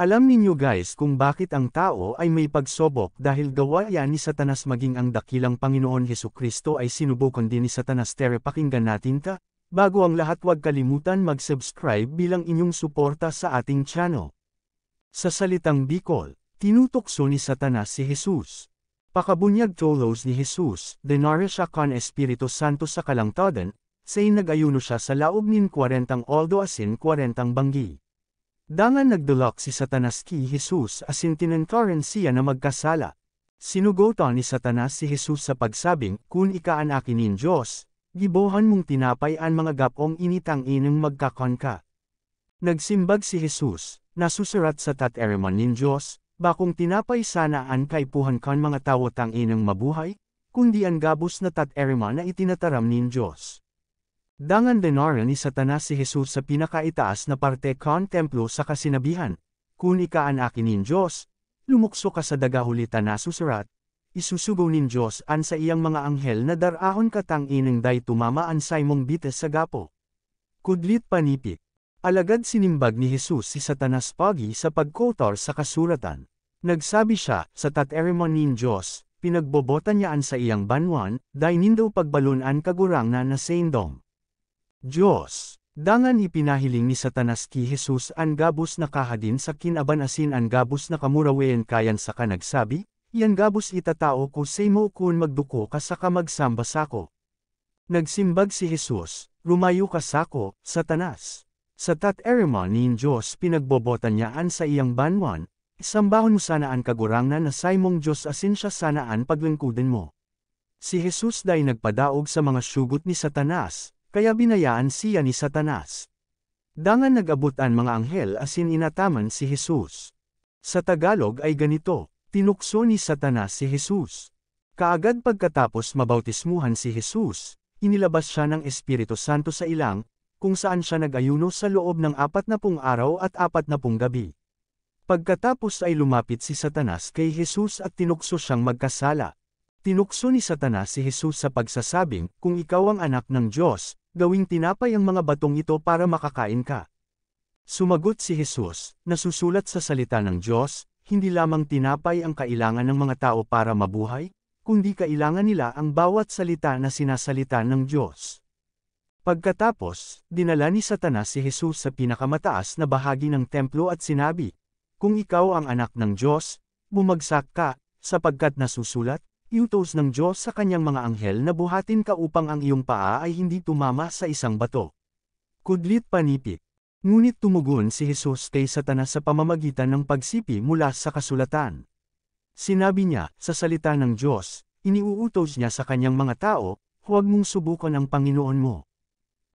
Alam ninyo guys kung bakit ang tao ay may pagsubok dahil gawa yan ni Satanas maging ang dakilang Panginoon Hesukristo ay sinubukan din ni Satanas. Tere pakinggan natin ka. Bago ang lahat huwag kalimutan mag-subscribe bilang inyong suporta sa ating channel. Sa salitang Bicol, tinutokso ni Satanas si Jesus. Pakabunyag tolos ni Jesus, denara siya kan Espiritu Santo sa kalangtadan, say nag-ayuno siya sa laob nin 40 oldo asin 40 banggi. Dangan nagdulak si Satanas ki Jesus asin tinenkaran siya na magkasala. Sinugotan ni Satanas si Jesus sa pagsabing, kung ikaan akin nin Diyos, gibohan mong tinapay an mga gapong initang inang magkakon ka. Nagsimbag si Jesus, nasusurat sa tatereman nin Diyos, bakong tinapay sana an kaipuhan kan mga tao tang inang mabuhay, kundi ang gabos na tatereman na itinataram nin Diyos. Dangan denara ni Satanas si Jesus sa pinakaitaas na parte kan templo sa kasinabihan, kung ikaan akin nin Diyos, lumukso ka sa dagahulitan na susurat, isusugaw nin Diyos an sa iyang mga anghel na darahon katang inang day tumama an saymong bites sa gapo. Kudlit panipik. Alagad sinimbag ni Jesus si Satanas pagi sa pagkotor sa kasuratan. Nagsabi siya, sa tatereman nin Diyos, pinagbobotan niya an sa iyang banwan, day nindaw pagbalunan kagurang na nasendong. Diyos. Dangan ipinahiling ni Satanas ki Jesus ang gabos na kahadin sa kinaban asin ang gabos na kamurawayan kayan sa kanagsabi, yan gabos itatao ko say mo kun magduko ka sa kamagsamba sako. Nagsimbag si Jesus, rumayo ka sako, Satanas. Sa tatereman nin Diyos pinagbobotan niyaan sa iyang banwan, isambahon mo sana ang kagurangnan na saymong Diyos asin siya sanaan paglingkuden mo. Si Jesus day nagpadaog sa mga syugot ni Satanas, kaya binayaan siya ni Satanas. Dangan nag-abot ang mga anghel asin inataman si Jesus. Sa Tagalog ay ganito, tinukso ni Satanas si Jesus. Kaagad pagkatapos mabautismuhan si Jesus, inilabas siya ng Espiritu Santo sa ilang, kung saan siya nag-ayuno sa loob ng 40 araw at 40 gabi. Pagkatapos ay lumapit si Satanas kay Jesus at tinukso siyang magkasala. Tinukso ni Satanas si Jesus sa pagsasabing, kung ikaw ang anak ng Diyos, gawing tinapay ang mga batong ito para makakain ka. Sumagot si Jesus, nasusulat sa salita ng Diyos, hindi lamang tinapay ang kailangan ng mga tao para mabuhay, kundi kailangan nila ang bawat salita na sinasalita ng Diyos. Pagkatapos, dinala ni Satanas si Jesus sa pinakamataas na bahagi ng templo at sinabi, kung ikaw ang anak ng Diyos, bumagsak ka, sapagkat nasusulat, iutos ng Diyos sa kanyang mga anghel na buhatin ka upang ang iyong paa ay hindi tumama sa isang bato. Kudlit panipik. Ngunit tumugon si Jesus kay Satanas sa pamamagitan ng pagsipi mula sa kasulatan. Sinabi niya, sa salita ng Diyos, iniuutos niya sa kanyang mga tao, huwag mong subukan ang Panginoon mo.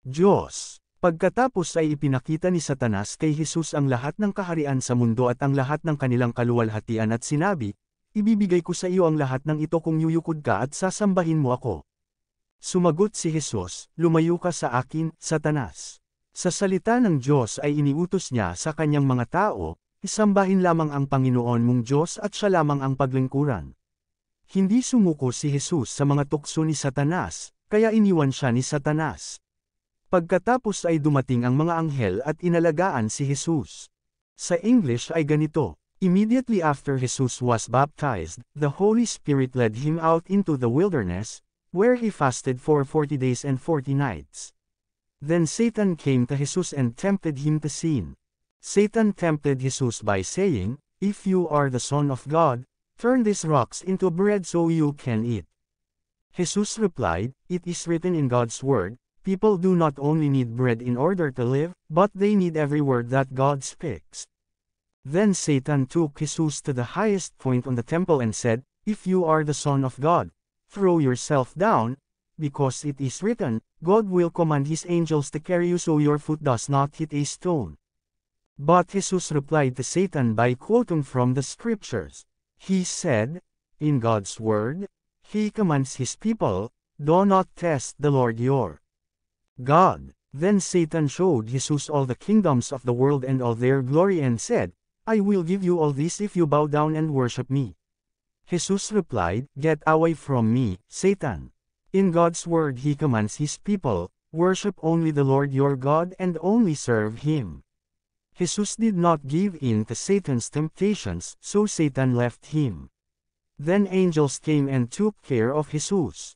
Diyos. Pagkatapos ay ipinakita ni Satanas kay Jesus ang lahat ng kaharian sa mundo at ang lahat ng kanilang kaluwalhatian at sinabi, ibibigay ko sa iyo ang lahat ng ito kung yuyukod ka at sasambahin mo ako. Sumagot si Jesus, lumayo ka sa akin, Satanas. Sa salita ng Diyos ay iniutos niya sa kanyang mga tao, isambahin lamang ang Panginoon mong Diyos at siya lamang ang paglingkuran. Hindi sumuko si Jesus sa mga tukso ni Satanas, kaya iniwan siya ni Satanas. Pagkatapos ay dumating ang mga anghel at inalagaan si Jesus. Sa English ay ganito. Immediately after Jesus was baptized, the Holy Spirit led him out into the wilderness, where he fasted for 40 days and 40 nights. Then Satan came to Jesus and tempted him to sin. Satan tempted Jesus by saying, if you are the Son of God, turn these rocks into bread so you can eat. Jesus replied, it is written in God's word, people do not only need bread in order to live, but they need every word that God speaks. Then Satan took Jesus to the highest point on the temple and said, if you are the Son of God, throw yourself down, because it is written, God will command his angels to carry you so your foot does not hit a stone. But Jesus replied to Satan by quoting from the scriptures. He said, in God's word, he commands his people, do not test the Lord your God. Then Satan showed Jesus all the kingdoms of the world and all their glory and said, I will give you all this if you bow down and worship me. Jesus replied, get away from me, Satan. In God's word he commands his people, worship only the Lord your God and only serve him. Jesus did not give in to Satan's temptations, so Satan left him. Then angels came and took care of Jesus.